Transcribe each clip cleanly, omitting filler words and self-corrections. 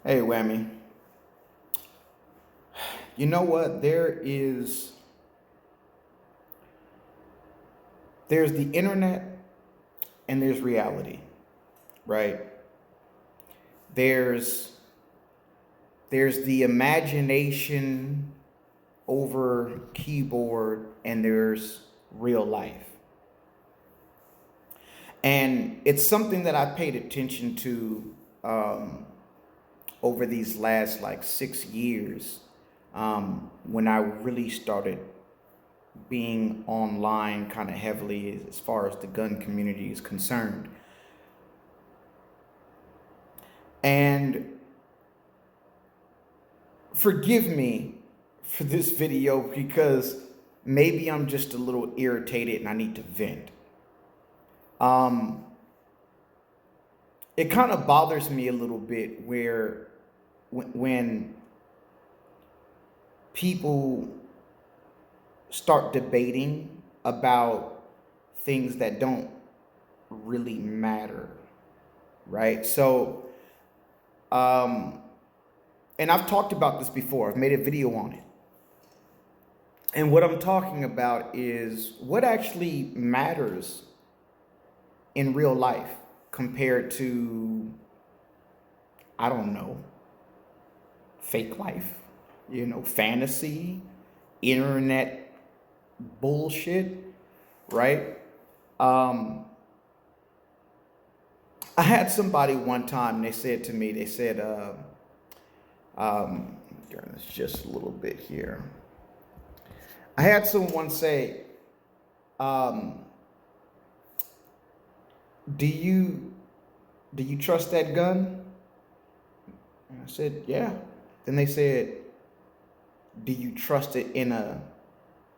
Hey, Whammy. You know what? There's the internet and there's reality, right? There's there's the imagination over keyboard and there's real life. And it's something that I paid attention to um, over these last like 6 years when I really started being online kind of heavily as far as the gun community is concerned. And forgive me for this video because maybe I'm just a little irritated and I need to vent. Um, it kind of bothers me a little bit where when people start debating about things that don't really matter, right? Um, and I've talked about this before. I've made a video on it. And what I'm talking about is what actually matters in real life compared to, I don't know, fake life, fantasy, internet bullshit, right? Um, I had somebody one time, they said to me, they said, turn this just a little bit here. I had someone say, um, do you trust that gun? And I said, yeah. Then they said, do you trust it in a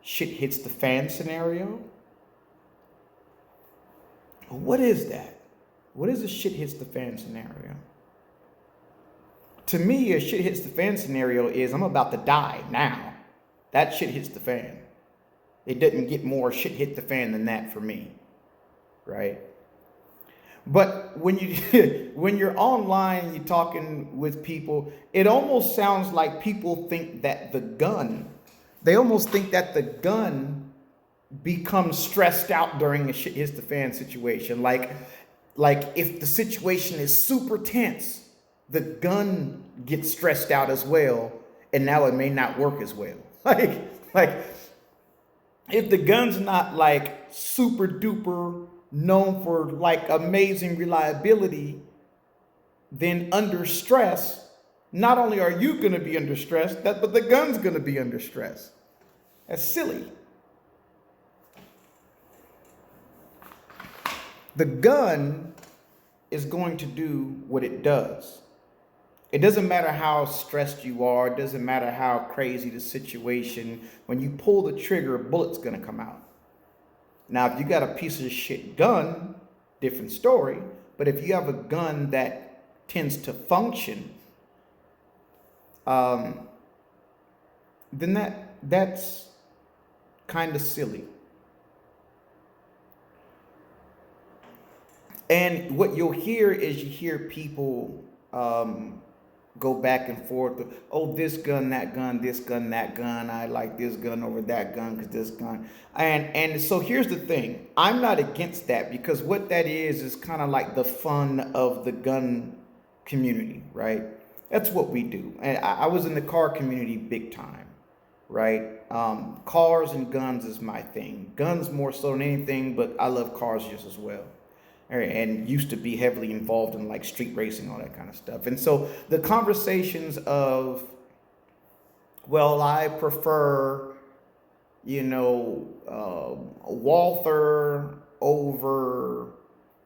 shit hits the fan scenario? What is that? What is a shit hits the fan scenario? To me, a shit hits the fan scenario is I'm about to die now. That shit hits the fan. It doesn't get more shit hit the fan than that for me, right? But when you when you're online, you're talking with people, it almost sounds like people think that they almost think that the gun becomes stressed out during a shit hits the fan situation. Like if the situation is super tense, the gun gets stressed out as well, and now it may not work as well. Like if the gun's not like super duper known for like amazing reliability, then under stress, not only are you going to be under stress, but the gun's going to be under stress. That's silly. The gun is going to do what it does. It doesn't matter how stressed you are. It doesn't matter how crazy the situation. When you pull the trigger, a bullet's going to come out. Now, if you got a piece of shit gun, different story. But if you have a gun that tends to function, then that's kind of silly. And what you'll hear is you hear people go back and forth. Oh, this gun, that gun, this gun, that gun. I like this gun over that gun because this gun. And so here's the thing. I'm not against that because what that is kind of like the fun of the gun community, right? That's what we do. And I was in the car community big time, right? Cars and guns is my thing. Guns more so than anything, but I love cars just as well and used to be heavily involved in like street racing, all that kind of stuff. And so the conversations of, well, I prefer, Walther over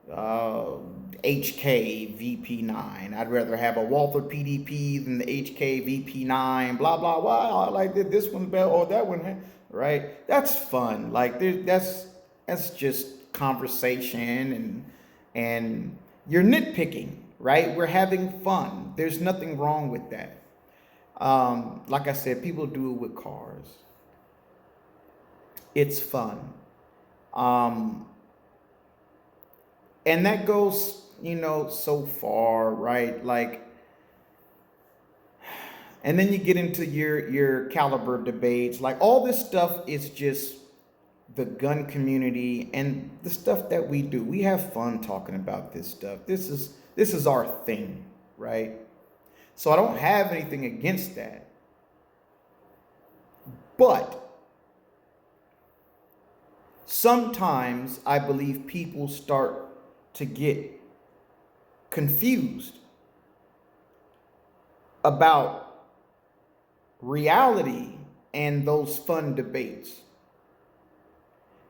HK VP9. I'd rather have a Walther PDP than the HK VP9. Blah blah blah. I like this one's better or that one, right? That's fun. Like that's just conversation and you're nitpicking, right? We're having fun. There's nothing wrong with that. Like I said, people do it with cars. It's fun. Um, and that goes, so far, right? Like And then you get into your caliber debates. Like all this stuff is just the gun community and the stuff that we do. We have fun talking about this stuff. This is our thing, right? So I don't have anything against that. But sometimes I believe people start to get confused about reality and those fun debates.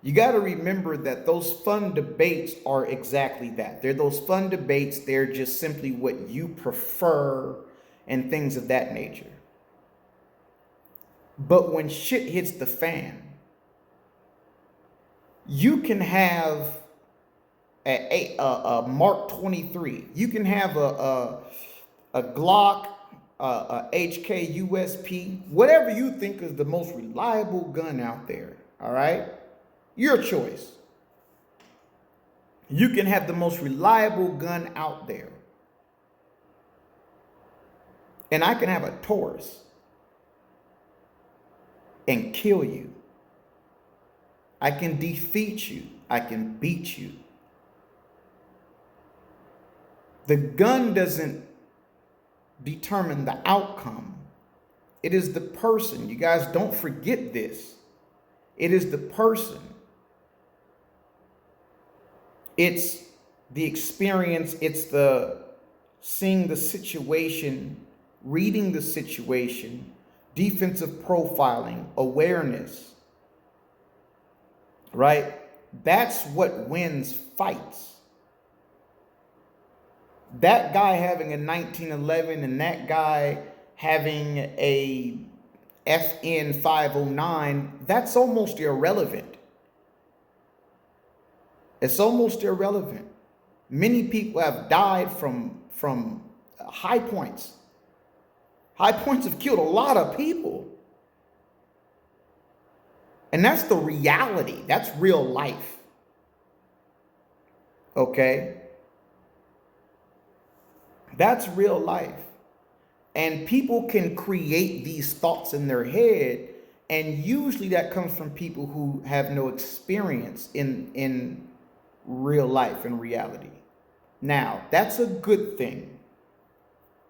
You got to remember that those fun debates are exactly that. They're those fun debates. They're just simply what you prefer and things of that nature. But when shit hits the fan, you can have a Mark 23. You can have a Glock, a HK USP, whatever you think is the most reliable gun out there. All right? Your choice. You can have the most reliable gun out there. And I can have a Taurus and kill you. I can defeat you. I can beat you. The gun doesn't determine the outcome. It is the person. You guys don't forget this. It is the person. It's the experience. It's the seeing the situation, reading the situation, defensive profiling, awareness, right? That's what wins fights. That guy having a 1911 and that guy having a FN 509, that's almost irrelevant. It's almost irrelevant. Many people have died from high points. High points have killed a lot of people. And that's the reality. That's real life. Okay? That's real life. And people can create these thoughts in their head, and usually that comes from people who have no experience in real life and reality. Now, that's a good thing.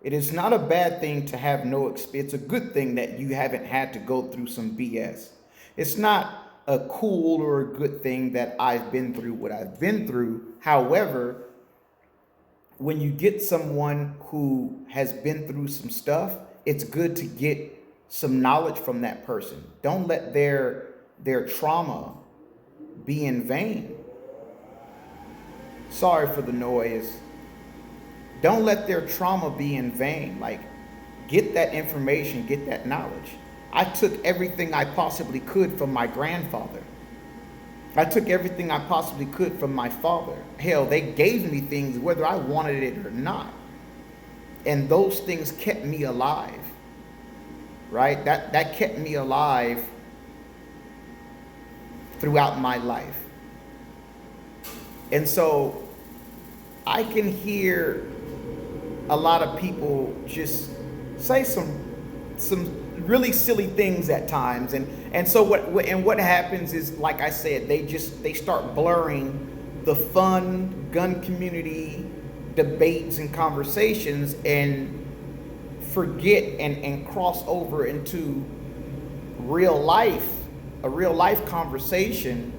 It is not a bad thing to have no experience. It's a good thing that you haven't had to go through some BS. It's not a cool or a good thing that I've been through what I've been through. However, when you get someone who has been through some stuff, it's good to get some knowledge from that person. Don't let their trauma be in vain. Sorry for the noise. Don't let their trauma be in vain. Like, get that information, get that knowledge. I took everything I possibly could from my grandfather. I took everything I possibly could from my father. Hell, they gave me things whether I wanted it or not. And those things kept me alive. Right? That kept me alive throughout my life. And so I can hear a lot of people just say some really silly things at times, and so what happens is, like I said, they start blurring the fun gun community debates and conversations and forget and cross over into real life, a real life conversation,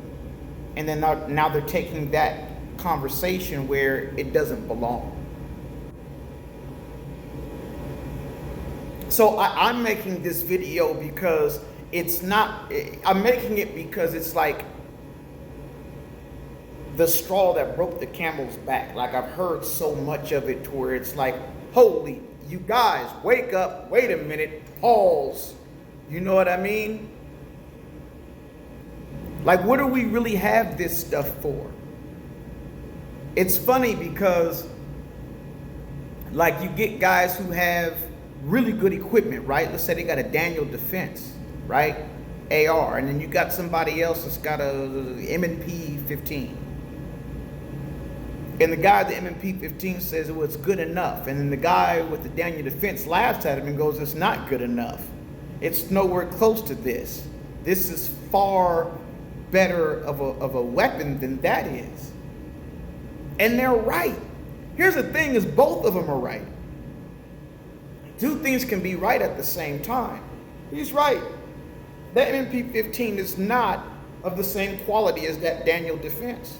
and then now they're taking that conversation where it doesn't belong. So I'm making this video because I'm making it because it's like the straw that broke the camel's back. Like, I've heard so much of it to where it's like, holy, you guys, wake up, wait a minute, pause. You know what I mean? Like, what do we really have this stuff for? It's funny because, like, you get guys who have really good equipment, right? Let's say they got a Daniel Defense, right? AR, and then you got somebody else that's got a M&P 15. And the guy at the M&P15 says, well, it's good enough. And then the guy with the Daniel Defense laughs at him and goes, it's not good enough. It's nowhere close to this. This is far better of a weapon than that is. And they're right. Here's the thing is both of them are right. Two things can be right at the same time. He's right. That M&P15 is not of the same quality as that Daniel Defense.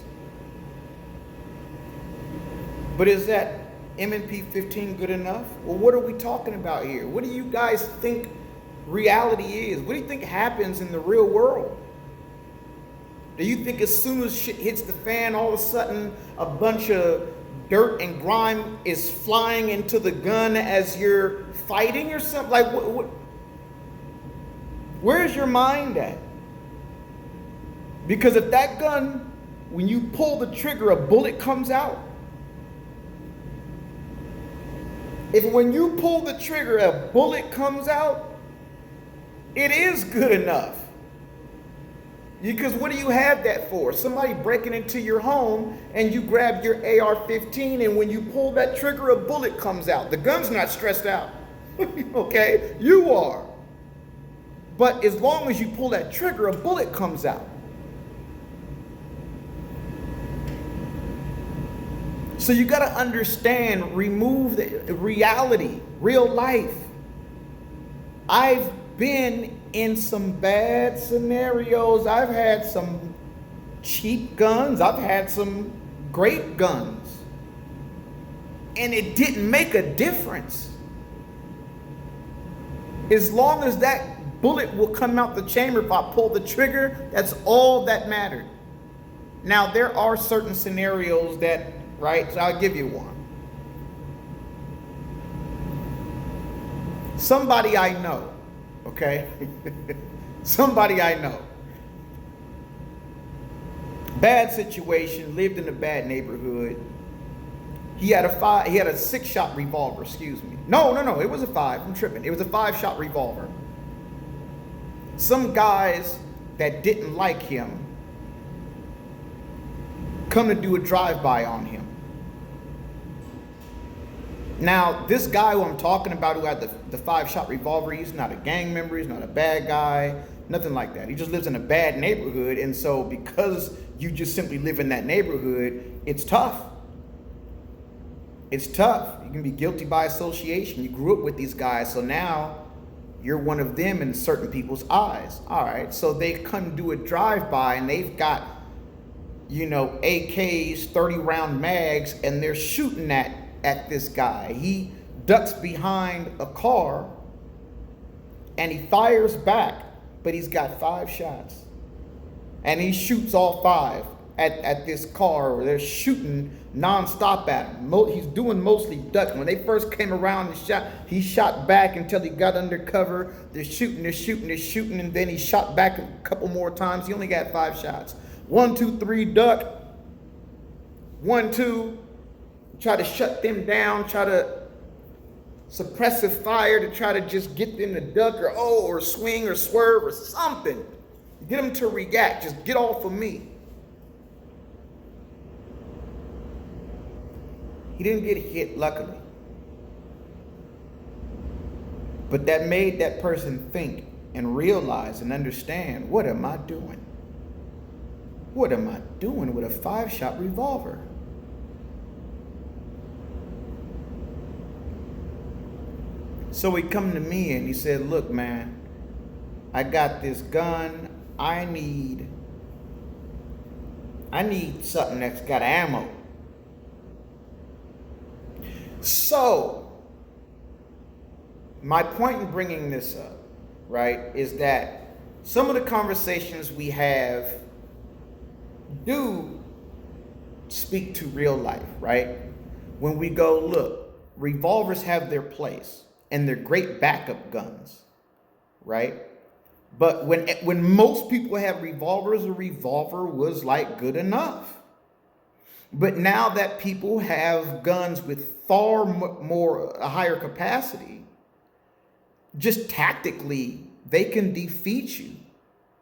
But is that M&P15 good enough? Well, what are we talking about here? What do you guys think reality is? What do you think happens in the real world? Do you think as soon as shit hits the fan, all of a sudden a bunch of dirt and grime is flying into the gun as you're fighting or something? Like, where's your mind at? Because if that gun, when you pull the trigger, a bullet comes out. If when you pull the trigger, a bullet comes out, it is good enough. Because what do you have that for? Somebody breaking into your home and you grab your AR-15 and when you pull that trigger, a bullet comes out. The gun's not stressed out. Okay? You are. But as long as you pull that trigger, a bullet comes out. So you got to understand, remove the reality, real life. I've been in some bad scenarios. I've had some cheap guns. I've had some great guns. And it didn't make a difference. As long as that bullet will come out the chamber, if I pull the trigger, that's all that mattered. Now, there are certain scenarios that, right? So I'll give you one. Somebody I know, okay? Somebody I know. Bad situation, lived in a bad neighborhood. He had a 6-shot revolver, excuse me. No, it was a 5, I'm tripping. It was a 5-shot revolver. Some guys that didn't like him come to do a drive-by on him. Now, this guy who I'm talking about who had the 5-shot revolver, he's not a gang member, he's not a bad guy, nothing like that. He just lives in a bad neighborhood, and so because you just simply live in that neighborhood, it's tough. It's tough. You can be guilty by association. You grew up with these guys, so now you're one of them in certain people's eyes. All right, so they come do a drive-by, and they've got, AKs, 30-round mags, and they're shooting at this guy. He ducks behind a car and he fires back, but he's got 5 shots. And he shoots all 5 at this car. They're shooting nonstop at him. He's doing mostly ducking. When they first came around and shot, he shot back until he got under cover. They're shooting, and then he shot back a couple more times. He only got 5 shots. 1, 2, 3, duck. 1, 2. Try to shut them down, try to suppressive fire to try to just get them to duck or swing or swerve or something. Get them to react. Just get off of me. He didn't get hit, luckily. But that made that person think and realize and understand, what am I doing? What am I doing with a 5-shot revolver? So he come to me and he said, look, man, I got this gun. I need something that's got ammo. So my point in bringing this up, right, is that some of the conversations we have do speak to real life, right? When we go, look, revolvers have their place. And they're great backup guns, right? But when most people had revolvers, a revolver was like good enough. But now that people have guns with far more, a higher capacity, just tactically, they can defeat you.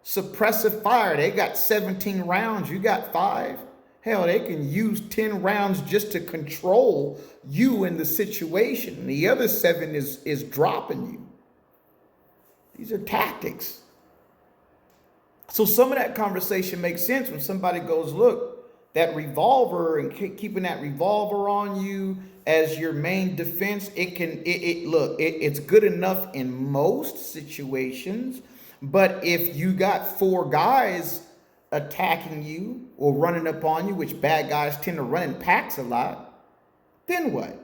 Suppressive fire, they got 17 rounds, you got 5. Hell, they can use 10 rounds just to control you in the situation. The other 7 is dropping you. These are tactics. So some of that conversation makes sense when somebody goes, look, that revolver and keeping that revolver on you as your main defense, it's good enough in most situations. But if you got 4 guys attacking you or running up on you, which bad guys tend to run in packs a lot, then what?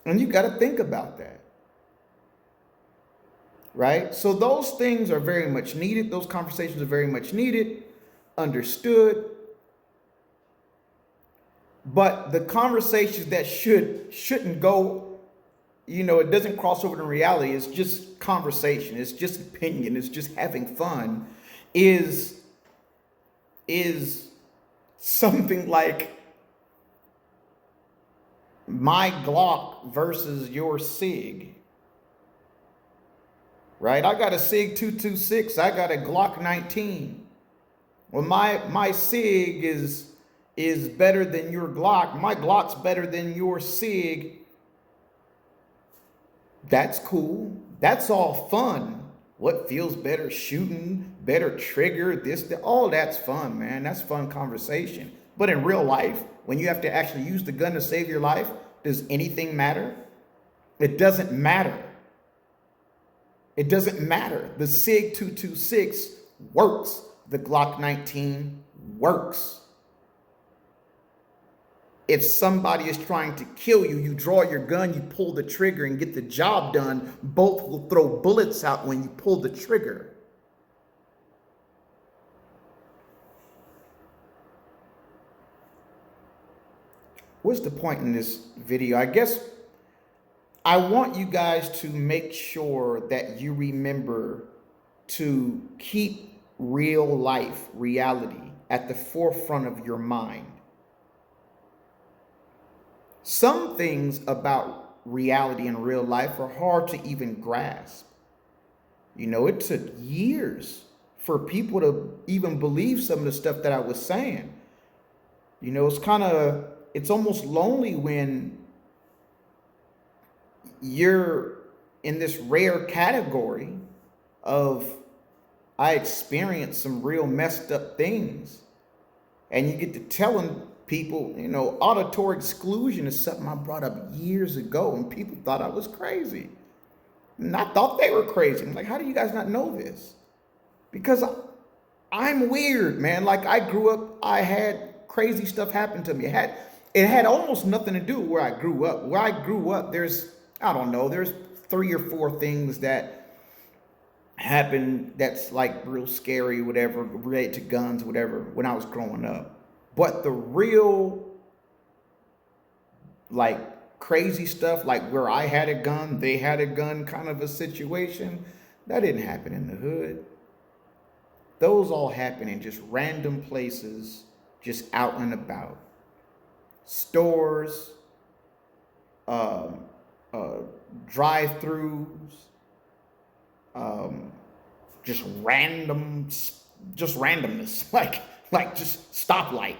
And you got to think about that. Right? So those things are very much needed. Those conversations are very much needed, understood. But the conversations that shouldn't go, it doesn't cross over to reality. It's just conversation. It's just opinion. It's just having fun. Is something like my Glock versus your SIG. Right? I got a SIG 226. I got a Glock 19. Well, my SIG is better than your Glock. My Glock's better than your SIG. That's cool. That's all fun. What feels better shooting, better trigger, all that's fun, man. That's fun conversation. But in real life, when you have to actually use the gun to save your life, does anything matter? It doesn't matter. It doesn't matter. The SIG 226 works. The Glock 19 works. If somebody is trying to kill you, you draw your gun, you pull the trigger and get the job done. Both will throw bullets out when you pull the trigger. What's the point in this video? I guess I want you guys to make sure that you remember to keep real life, reality at the forefront of your mind. Some things about reality in real life are hard to even grasp. It took years for people to even believe some of the stuff that I was saying. It's almost lonely when you're in this rare category of I experienced some real messed up things, and you get to telling people, auditory exclusion is something I brought up years ago, and people thought I was crazy. And I thought they were crazy. I'm like, how do you guys not know this? Because I'm weird, man. Like, I grew up, I had crazy stuff happen to me. It had almost nothing to do with where I grew up. Where I grew up, there's 3 or 4 things that happened that's like real scary, whatever, related to guns, whatever, when I was growing up. But the real, like, crazy stuff, like where I had a gun, they had a gun kind of a situation, that didn't happen in the hood. Those all happen in just random places, just out and about. Stores, drive-throughs, just randomness, like just stoplight,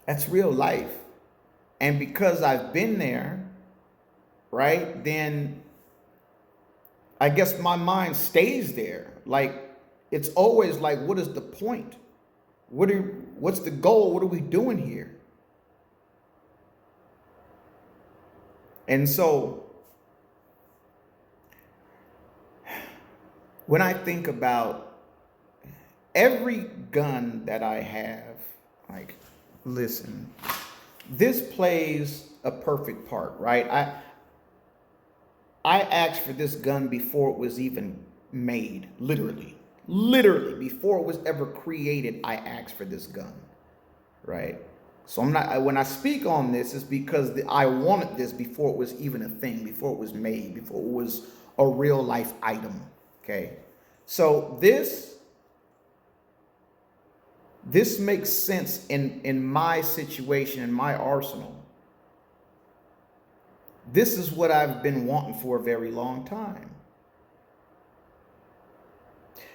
that's real life. And because I've been there, right, then I guess my mind stays there. Like, it's always like, what is the point? What's the goal? What are we doing here? And so when I think about every gun that I have, like, listen, this plays a perfect part, right? I asked for this gun before it was even made, literally before it was ever created. I asked for this gun, right? So when I speak on this, it's because I wanted this before it was even a thing, before it was made, before it was a real life item. Okay. So this makes sense in my situation, in my arsenal. This is what I've been wanting for a very long time.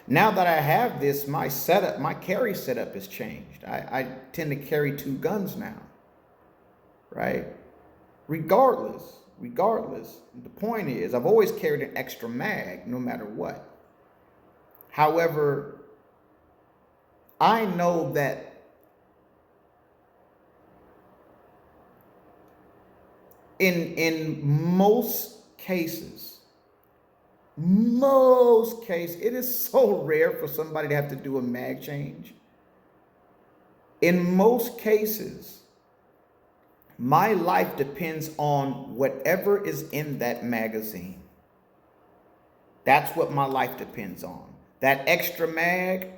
Now that I have this, my setup, my carry setup has changed. I tend to carry 2 guns now, right? Regardless, the point is I've always carried an extra mag no matter what. However, I know that in most cases, it is so rare for somebody to have to do a mag change. In most cases, my life depends on whatever is in that magazine. That's what my life depends on. That extra mag,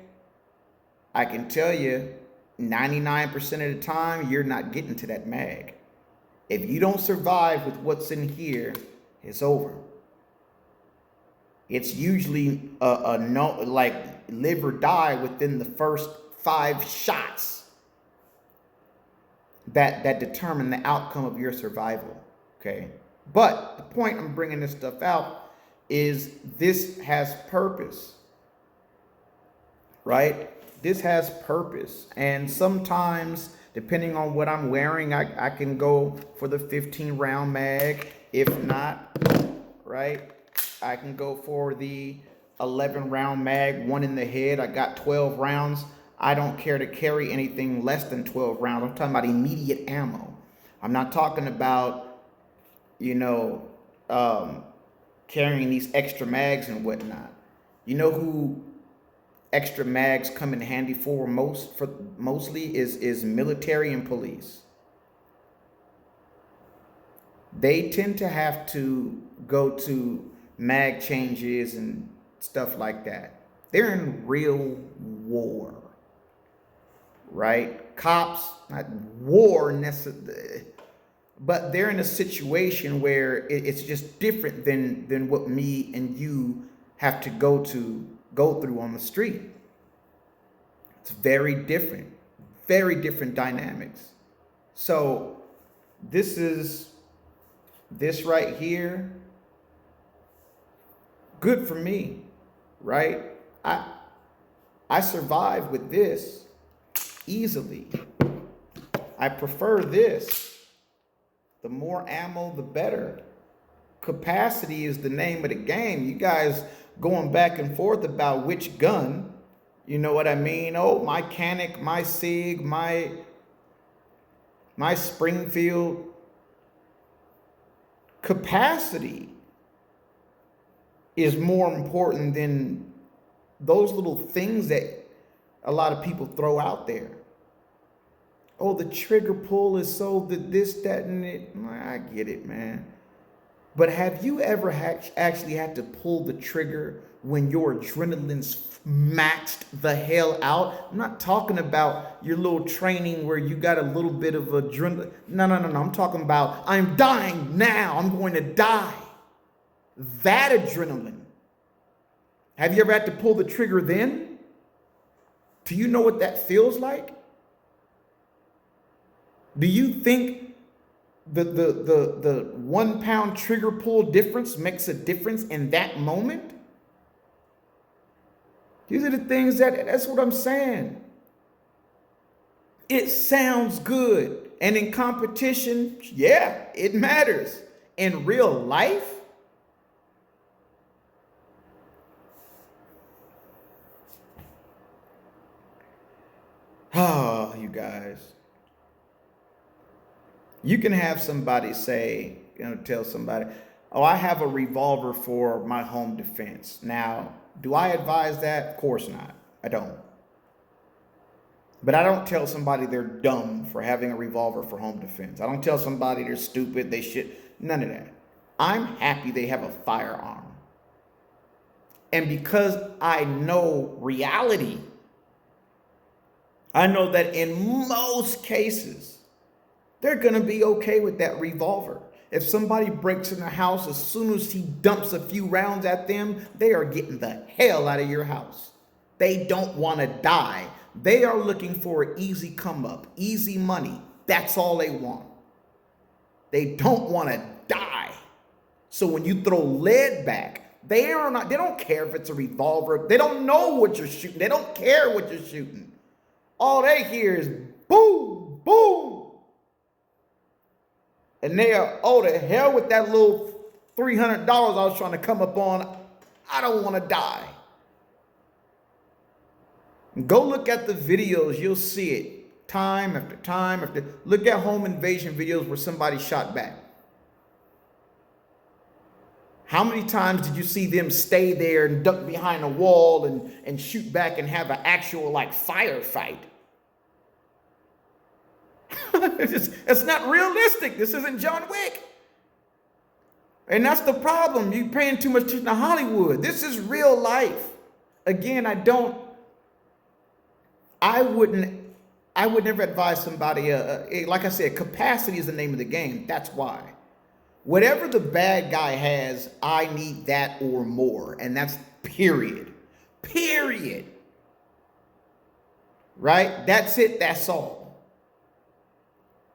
I can tell you 99% of the time, you're not getting to that mag. If you don't survive with what's in here, it's over. It's usually a no, like live or die within the first 5 shots that determine the outcome of your survival. Okay, but the point I'm bringing this stuff out is this has purpose, right? This has purpose, and sometimes depending on what I'm wearing, I can go for the 15 round mag. If not, right, I can go for the 11 round mag, 1 in the head. I got 12 rounds. I don't care to carry anything less than 12 rounds. I'm talking about immediate ammo. I'm not talking about, carrying these extra mags and whatnot. You know who extra mags come in handy for mostly is military and police. They tend to have to go to mag changes and stuff like that. They're in real war, right? Cops, not war necessarily, but they're in a situation where it's just different than what me and you have to go through on the street. It's very different dynamics. So this right here, good for me, right? I survive with this easily. I prefer this. The more ammo, the better. Capacity is the name of the game. You guys going back and forth about which gun, you know what I mean? Oh, my Canic, my Sig, my Springfield. Capacity is more important than those little things that a lot of people throw out there. Oh, the trigger pull is so this, that, and it. I get it, man. But have you ever actually had to pull the trigger when your adrenaline's maxed the hell out? I'm not talking about your little training where you got a little bit of adrenaline. No. I'm talking about I'm dying now. I'm going to die. That adrenaline. Have you ever had to pull the trigger then? Do you know what that feels like? Do you think the 1 pound trigger pull difference makes a difference in that moment? These are the things that's what I'm saying. It sounds good. And in competition, yeah, it matters. In real life, oh, you guys. You can have somebody say, tell somebody, oh, I have a revolver for my home defense. Now, do I advise that? Of course not. I don't. But I don't tell somebody they're dumb for having a revolver for home defense. I don't tell somebody they're stupid, they should, none of that. I'm happy they have a firearm. And because I know reality, I know that in most cases, they're going to be okay with that revolver. If somebody breaks in the house, as soon as he dumps a few rounds at them, they are getting the hell out of your house. They don't want to die. They are looking for an easy come up, easy money. That's all they want. They don't want to die. So when you throw lead back, They don't care if it's a revolver. They don't know what you're shooting. They don't care what you're shooting. All they hear is boom, boom. And they are, oh, the hell with that little $300 I was trying to come up on. I don't want to die. Go look at the videos. You'll see it time after time after. Look at home invasion videos where somebody shot back. How many times did you see them stay there and duck behind a wall and shoot back and have an actual like firefight? It's not realistic. This isn't John Wick. And that's the problem. You're paying too much attention to Hollywood. This is real life. Again, I would never advise somebody, like I said, capacity is the name of the game. That's why. Whatever the bad guy has, I need that or more. And that's period. Period. Right? That's it. That's all.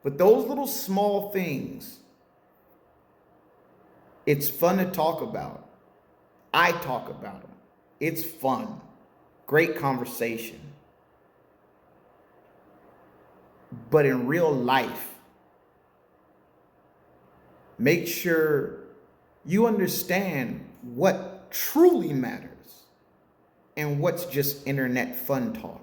But those little small things, it's fun to talk about. I talk about them. It's fun. Great conversation. But in real life, make sure you understand what truly matters and what's just internet fun talk.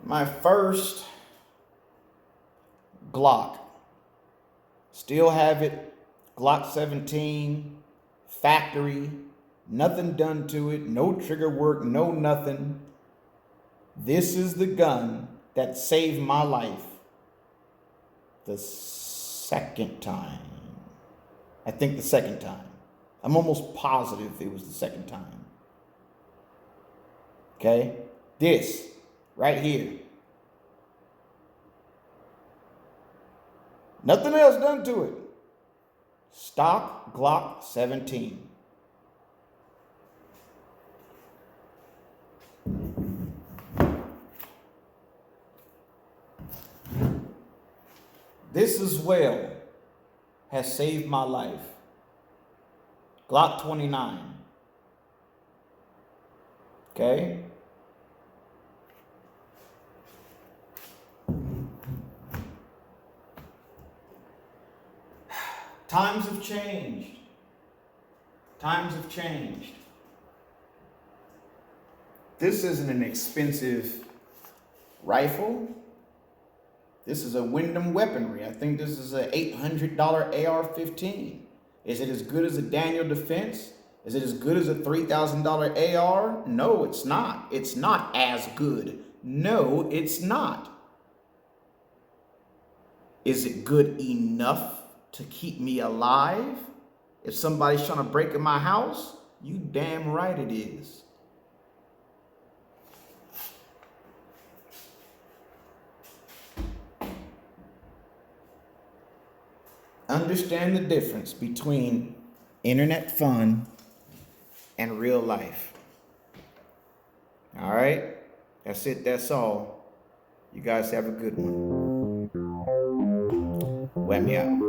My first Glock. Still have it. Glock 17. Factory. Nothing done to it. No trigger work. No nothing. This is the gun that saved my life the second time. I think the second time. I'm almost positive it was the second time. Okay? This. Right here. Nothing else done to it. Stock Glock 17. This as well has saved my life. Glock 29. Okay? Times have changed. Times have changed. This isn't an expensive rifle. This is a Wyndham weaponry. I think this is an $800 AR-15. Is it as good as a Daniel Defense? Is it as good as a $3,000 AR? No, it's not. It's not as good. No, it's not. Is it good enough to keep me alive? If somebody's trying to break in my house, you damn right it is. Understand the difference between internet fun and real life. All right? That's it. That's all. You guys have a good one. Whammy out.